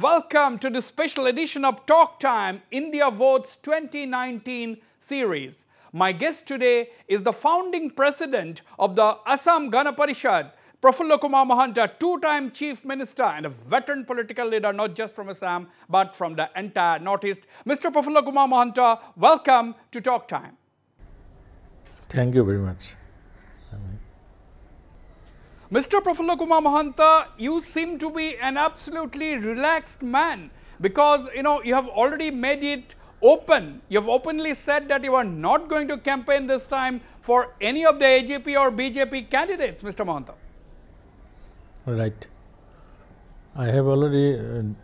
welcome to this special edition of Talk Time India Votes 2019 series. My guest today is the founding president of the Assam Gana Parishad, Prafulla Kumar Mahanta, two-time chief minister and a veteran political leader, not just from Assam, but from the entire Northeast. Mr. Prafulla Kumar Mahanta, welcome to Talk Time. Thank you very much. Mr. Prafulla Kumar Mahanta, you seem to be an absolutely relaxed man because, you have already made it open. You have openly said that you are not going to campaign this time for any of the AGP or BJP candidates, Mr. Mahanta. Right. I have already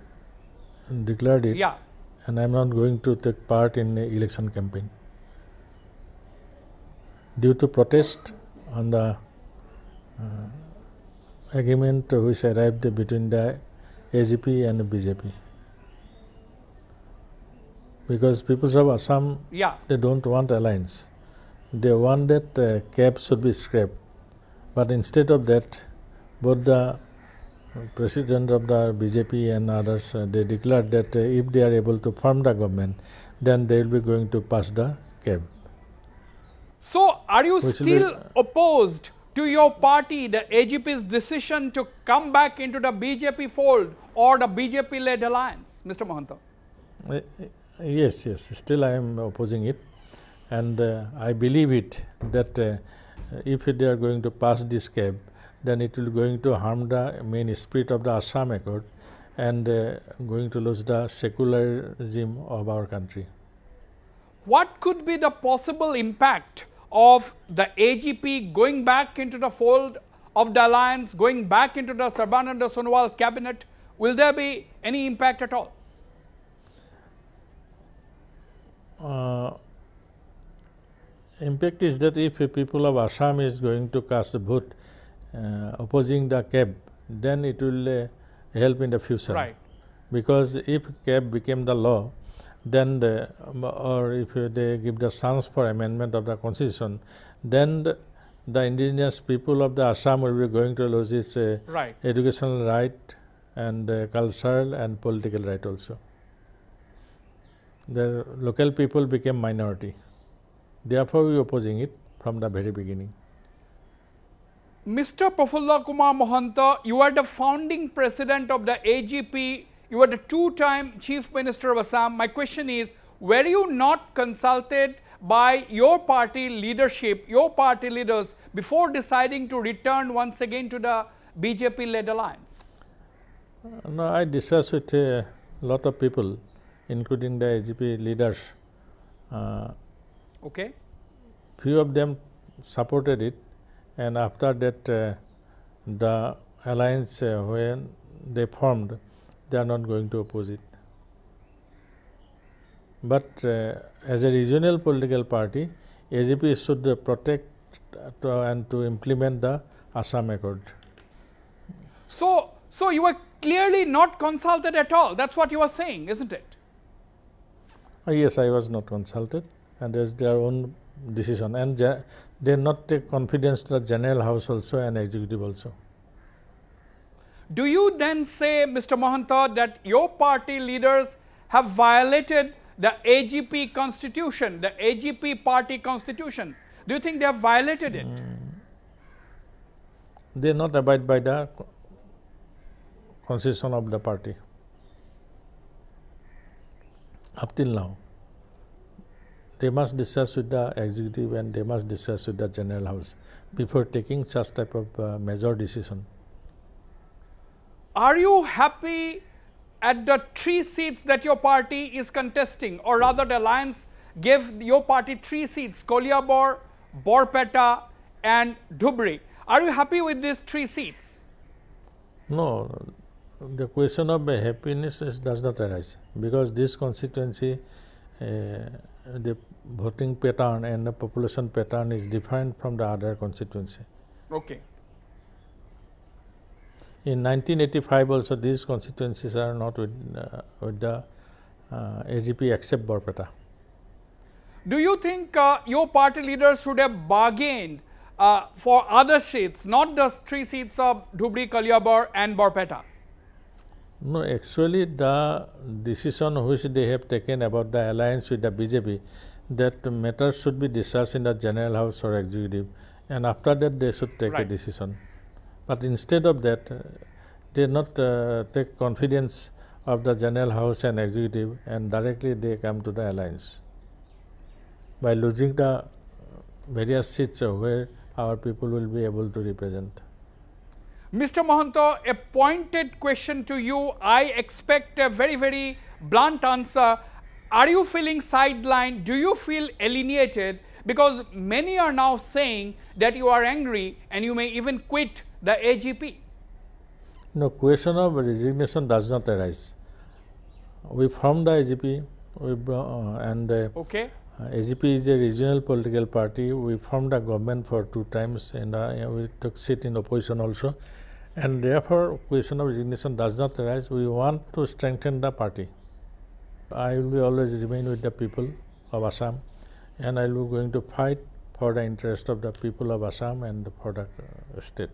declared it. Yeah. And I am not going to take part in the election campaign. Due to protest on the agreement which arrived between the AGP and the BJP. Because people of Assam, they don't want alliance. They want that CAB should be scrapped. But instead of that, both the president of the BJP and others, they declared that if they are able to form the government, then they will be going to pass the CAB. So, are you still opposed to your party, the AGP's decision to come back into the BJP fold or the BJP-led alliance, Mr. Mahanta? Yes, still I am opposing it, and I believe it that if they are going to pass this CAB, then it will going to harm the main spirit of the Assam Accord and going to lose the secularism of our country. What could be the possible impact of the AGP going back into the fold of the alliance, going back into the Sarbananda Sonowal cabinet? Will there be any impact at all? Impact is that if people of Assam is going to cast a vote opposing the CAB, then it will help in the future. Right. Because if CAB became the law, then or if they give the chance for amendment of the constitution, then the indigenous people of the Assam will be going to lose its educational right and cultural and political right also. The local people became minority. Therefore, we are opposing it from the very beginning. Mr. Prafulla Kumar Mahanta, you are the founding president of the AGP. You are the two-time chief minister of Assam. My question is, were you not consulted by your party leadership, your party leaders, before deciding to return once again to the BJP-led alliance? No, I discussed with a lot of people, including the AGP leaders. Okay. Few of them supported it, and after that, the alliance when they formed, they are not going to oppose it. But as a regional political party, AGP should protect and to implement the Assam Accord. So you were clearly not consulted at all. That's what you are saying, isn't it? Yes, I was not consulted, and there's their own decision, and they not take confidence to the General House also and Executive also. Do you then say, Mr. Mahanta, that your party leaders have violated the AGP constitution, the AGP party constitution? Do you think they have violated it? They not abide by the constitution of the party. Up till now, they must discuss with the executive and they must discuss with the General House before taking such type of major decision. Are you happy at the 3 seats that your party is contesting, or rather the alliance gave your party 3 seats, Koliabor, Borpeta and Dhubri? Are you happy with these 3 seats? No, the question of happiness does not arise, because this constituency, the voting pattern and the population pattern is different from the other constituency. Okay. In 1985 also, these constituencies are not with the AGP except Borpeta. Do you think your party leaders should have bargained for other seats, not the 3 seats of Dhubri, Kaliabar and Borpeta? No, actually the decision which they have taken about the alliance with the BJP, that matters should be discussed in the General House or Executive, and after that they should take a decision. But instead of that, they not take confidence of the General House and Executive, and directly they come to the alliance by losing the various seats where our people will be able to represent. Mr. Mahanta, a pointed question to you. I expect a very, very blunt answer. Are you feeling sidelined? Do you feel alienated? Because many are now saying that you are angry and you may even quit the AGP. No, question of resignation does not arise. We formed the AGP, AGP is a regional political party. We formed a government for 2 times, and we took seat in opposition also. And therefore, question of resignation does not arise. We want to strengthen the party. I will be always remain with the people of Assam, and I will be going to fight for the interest of the people of Assam and for the state.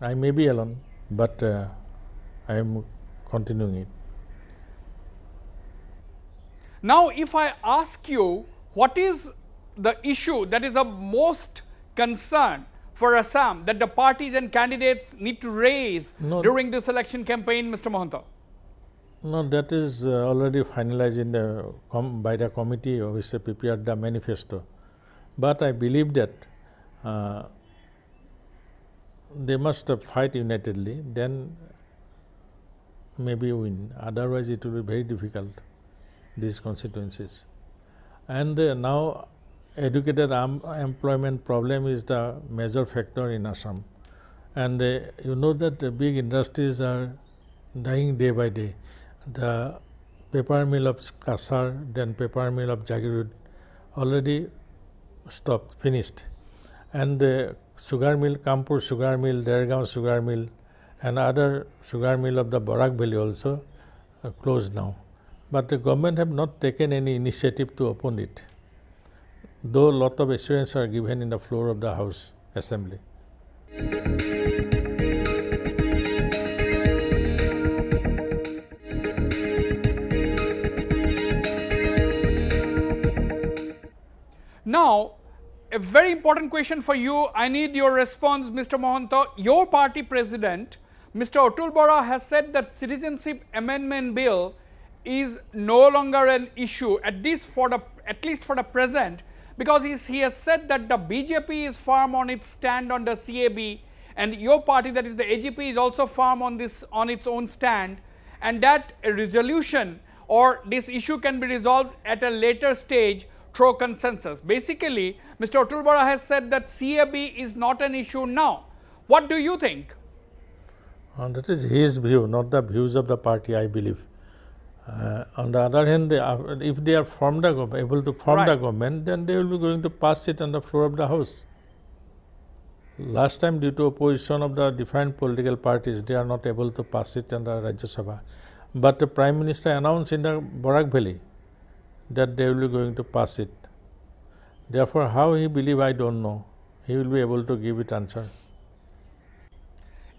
I may be alone, but I am continuing it. Now, if I ask you, what is the issue that is of most concern for Assam that the parties and candidates need to raise during this election campaign, Mr. Mahanta? No, that is already finalized in the by the committee which prepared the manifesto. But I believe that they must fight unitedly, then maybe win. Otherwise, it will be very difficult, these constituencies. And now educated employment problem is the major factor in Assam. And you know that the big industries are dying day by day. The paper mill of Kasar, then paper mill of Jagirud already stopped, finished. And the sugar mill, Kanpur sugar mill, Dergaon sugar mill, and other sugar mill of the Barak Valley also closed now. But the government have not taken any initiative to open it, though a lot of assurances are given in the floor of the House Assembly. Now, a very important question for you. I need your response, Mr. Mahanta. Your party president, Mr. Atul Bora, has said that Citizenship Amendment Bill is no longer an issue, at least for the present, because he has said that the BJP is firm on its stand on the CAB, and your party, that is the AGP, is also firm on its own stand, and that a resolution or this issue can be resolved at a later stage through consensus. Basically, Mr. Atul Bora has said that CAB is not an issue now. What do you think? That is his view, not the views of the party, I believe. On the other hand, if they are able to form the government, then they will be going to pass it on the floor of the House. Last time, due to opposition of the different political parties, they are not able to pass it in the Rajya Sabha. But the Prime Minister announced in the Barak Valley that they will be going to pass it. Therefore, how he believe, I don't know. He will be able to give it answer.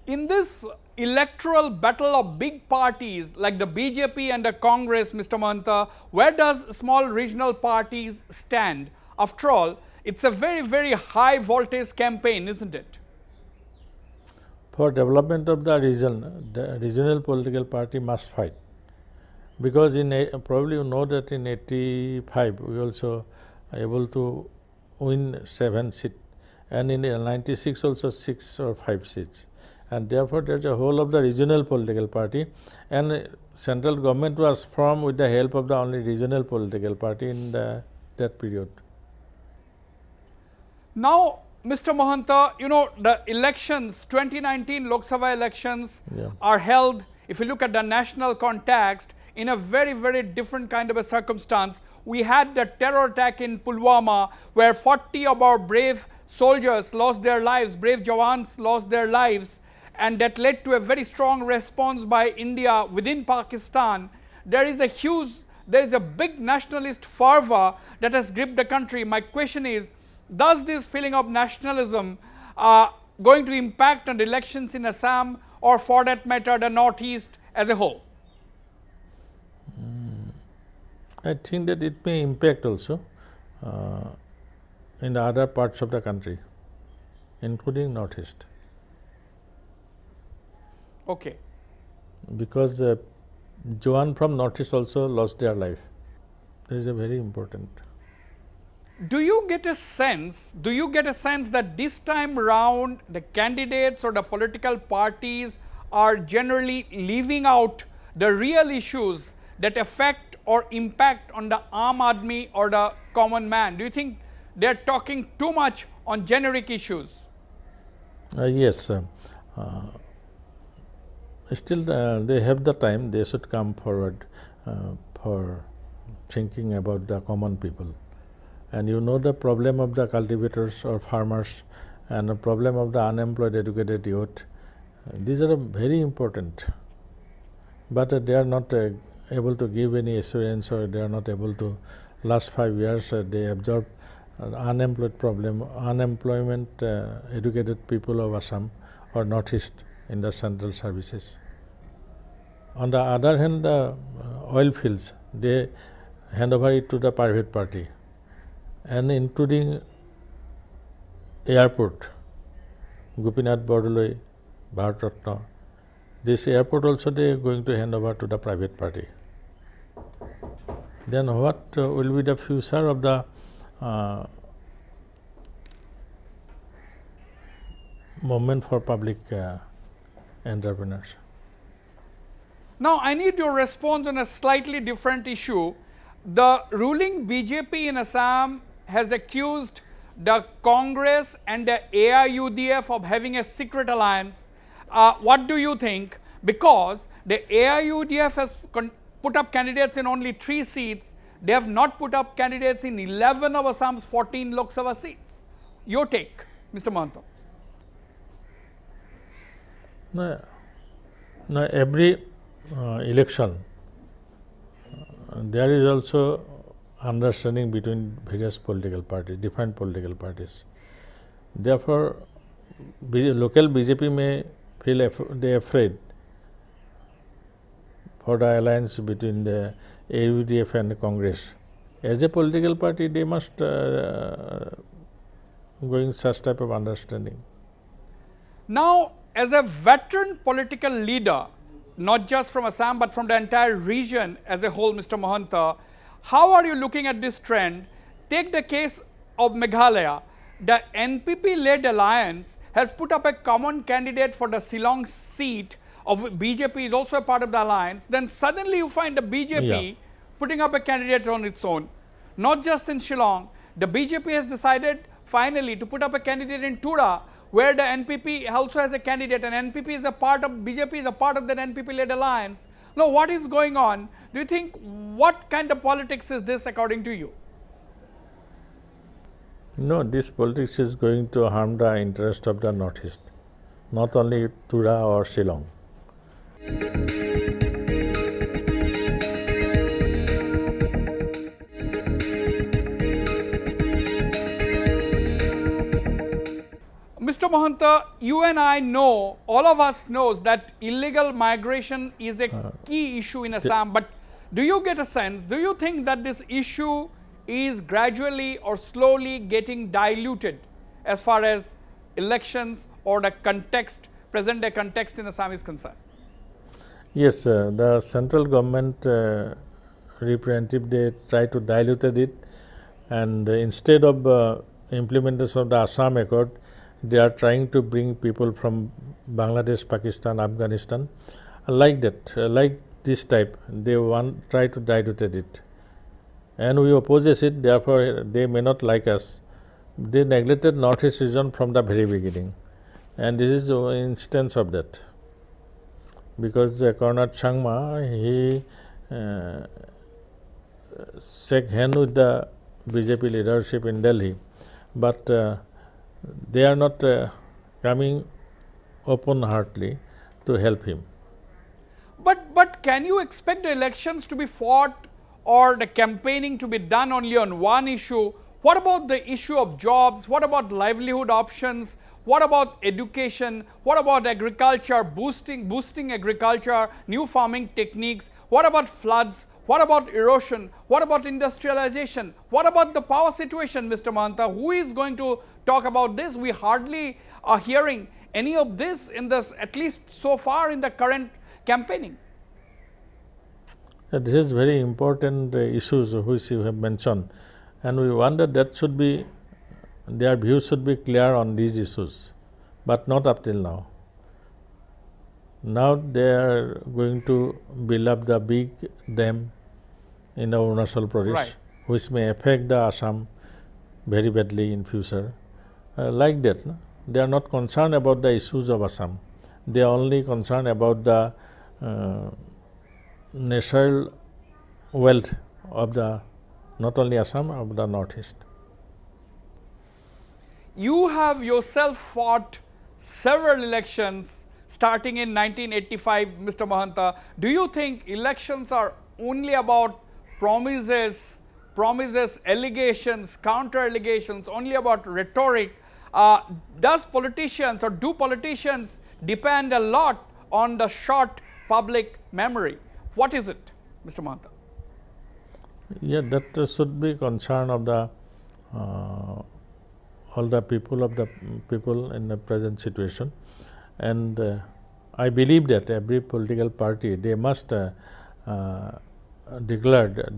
In this electoral battle of big parties like the BJP and the Congress, Mr. Mahanta, where does small regional parties stand? After all, it's a very, very high voltage campaign, isn't it? For development of the region, the regional political party must fight. Because probably you know that in 85 we also able to win 7 seats, and in 96 also 6 or 5 seats. And therefore, there is a whole of the regional political party, and central government was formed with the help of the only regional political party in that period. Now, Mr. Mahanta, you know, the elections, 2019 Lok Sabha elections are held, if you look at the national context, in a very, very different kind of a circumstance. We had the terror attack in Pulwama, where 40 of our brave soldiers lost their lives, brave Jawans lost their lives, and that led to a very strong response by India within Pakistan. There is a big nationalist fervor that has gripped the country. My question is, does this feeling of nationalism going to impact on the elections in Assam, or for that matter the Northeast as a whole? I think that it may impact also in the other parts of the country, including Northeast. Okay. Because Joan from Northeast also lost their life. This is a very important. Do you get a sense that this time round the candidates or the political parties are generally leaving out the real issues that affect or impact on the Aam Aadmi or the common man? Do you think they are talking too much on generic issues? Yes. Still, they have the time. They should come forward for thinking about the common people. And you know the problem of the cultivators or farmers and the problem of the unemployed educated youth. These are very important. But they are not able to give any assurance, or they are not able to. Last 5 years they absorb unemployed problem, unemployment educated people of Assam or Northeast in the central services. On the other hand, the oil fields, they hand over it to the private party, and including airport, Gopinath Bordoloi, Bharat Ratna. This airport also they are going to hand over to the private party. Then what will be the future of the movement for public entrepreneurs? Now, I need your response on a slightly different issue. The ruling BJP in Assam has accused the Congress and the AIUDF of having a secret alliance. What do you think? Because the AIUDF has put up candidates in only 3 seats. They have not put up candidates in 11 of Assam's 14 Lok Sabha seats. Your take, Mr. Mahanta. No, every election, there is also understanding between various political parties, different political parties. Therefore, local BJP may feel they are afraid for the alliance between the AUDF and the Congress. As a political party, they must going such type of understanding. Now, as a veteran political leader, not just from Assam but from the entire region as a whole, Mr. Mahanta, how are you looking at this trend? Take the case of Meghalaya. The NPP-led alliance has put up a common candidate for the Shillong seat of BJP, is also a part of the alliance. Then suddenly you find the BJP putting up a candidate on its own. Not just in Shillong, the BJP has decided finally to put up a candidate in Tura, where the NPP also has a candidate, and NPP is a part of, BJP is a part of that NPP-led alliance. Now, what is going on? Do you think, what kind of politics is this according to you? No, this politics is going to harm the interest of the Northeast, not only Tura or Shillong. Mr. Mahanta, you and I know, all of us knows that illegal migration is a key issue in Assam, but do you get a sense, do you think that this issue is gradually or slowly getting diluted as far as elections or the context, present day context in Assam is concerned? Yes, the central government representative, they try to dilute it, and instead of implementation of the Assam Accord, they are trying to bring people from Bangladesh, Pakistan, Afghanistan, like that, like this type. They try to dilute it, and we opposes it. Therefore, they may not like us. They neglected Northeast region from the very beginning, and this is an instance of that. Because Colonel Changma, he shook hand with the BJP leadership in Delhi, but they are not coming open-heartedly to help him. But can you expect the elections to be fought or the campaigning to be done only on one issue, What about the issue of jobs? What about livelihood options? What about education? What about agriculture, boosting agriculture, new farming techniques? What about floods? What about erosion? What about industrialization? What about the power situation, Mr. Mahanta? Who is going to talk about this? We hardly are hearing any of this in this, at least so far in the current campaigning. This is very important issues which you have mentioned, and we wonder that should be, their views should be clear on these issues, but not up till now. Now they are going to build up the big dam in the Arunachal Pradesh, right, which may affect the Assam very badly in future. Like that, no? They are not concerned about the issues of Assam. They are only concerned about the natural wealth of the not only Assam, of the Northeast. You have yourself fought several elections starting in 1985, Mr. Mahanta. Do you think elections are only about promises, allegations, counter-allegations, only about rhetoric? Does politicians or do politicians depend a lot on the short public memory? What is it, Mr. Mahanta? Yeah, that should be concern of the all the people in the present situation, and I believe that every political party, they must declare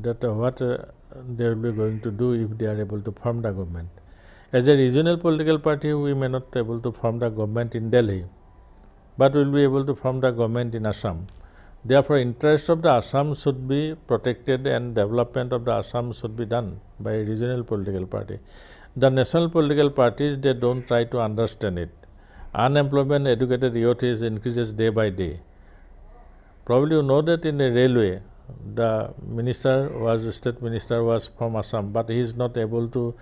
that what they will be going to do if they are able to form the government. As a regional political party, we may not be able to form the government in Delhi, but we will be able to form the government in Assam. Therefore, interests of the Assam should be protected and development of the Assam should be done by a regional political party. The national political parties, they don't try to understand it. Unemployment, educated youth increases day by day. Probably you know that in the railway, the state minister was from Assam, but he is not able to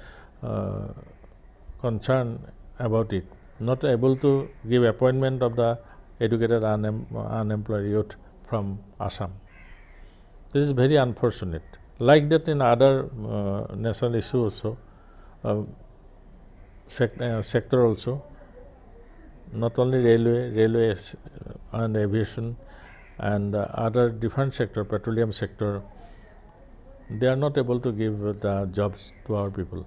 concern about it, not able to give appointment of the educated unemployed youth from Assam. This is very unfortunate. Like that in other national issues also, sector also, not only railway and aviation and other different sector, petroleum sector, they are not able to give the jobs to our people.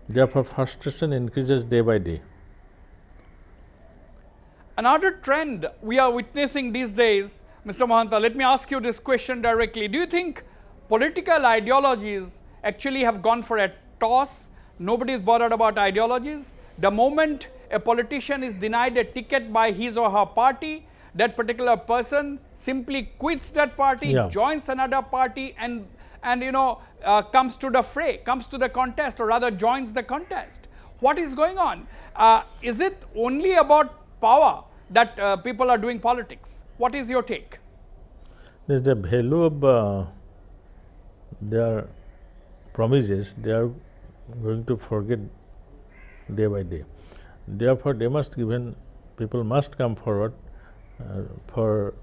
Therefore, frustration increases day by day. Another trend we are witnessing these days, Mr. Mahanta, let me ask you this question directly. Do you think political ideologies actually have gone for a toss? Nobody is bothered about ideologies. The moment a politician is denied a ticket by his or her party, that particular person simply quits that party, joins another party, and comes to the fray, comes to the contest, or rather joins the contest. What is going on? Is it only about power that people are doing politics? What is your take? There is the value of their promises. They are going to forget day by day. Therefore, they must people must come forward for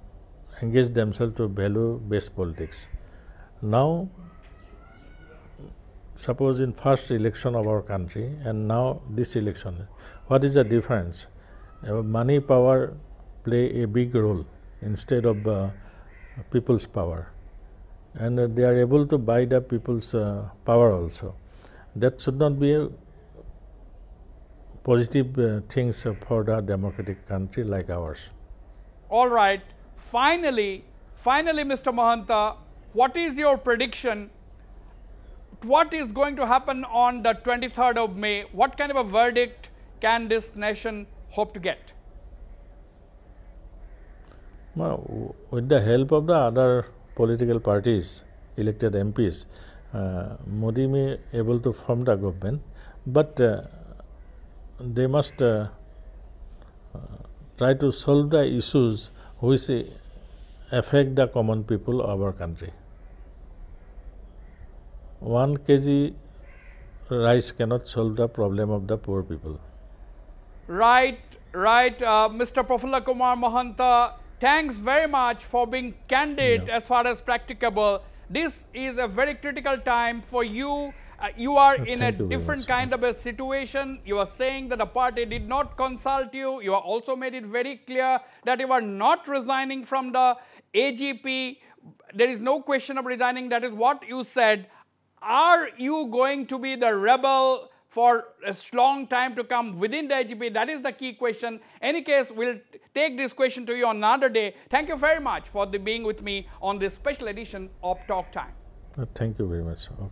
engage themselves to value-based politics. Now, suppose in first election of our country and now this election, what is the difference? Money power play a big role instead of people's power, and they are able to buy the people's power also. That should not be a positive things for the democratic country like ours. All right. Finally, Mr. Mahanta, what is your prediction? What is going to happen on the 23rd of May? What kind of a verdict can this nation hope to get? Well, with the help of the other political parties, elected MPs, Modi may able to form the government, but they must try to solve the issues which affect the common people of our country. 1 kg rice cannot solve the problem of the poor people. Right. Mr. Prafulla Kumar Mahanta, thanks very much for being candid as far as practicable. This is a very critical time for you You are in a different kind of a situation. You are saying that the party did not consult you. You have also made it very clear that you are not resigning from the AGP. There is no question of resigning. That is what you said. Are you going to be the rebel for a long time to come within the AGP? That is the key question. Any case, we'll take this question to you on another day. Thank you very much for being with me on this special edition of Talk Time. Thank you very much. Okay.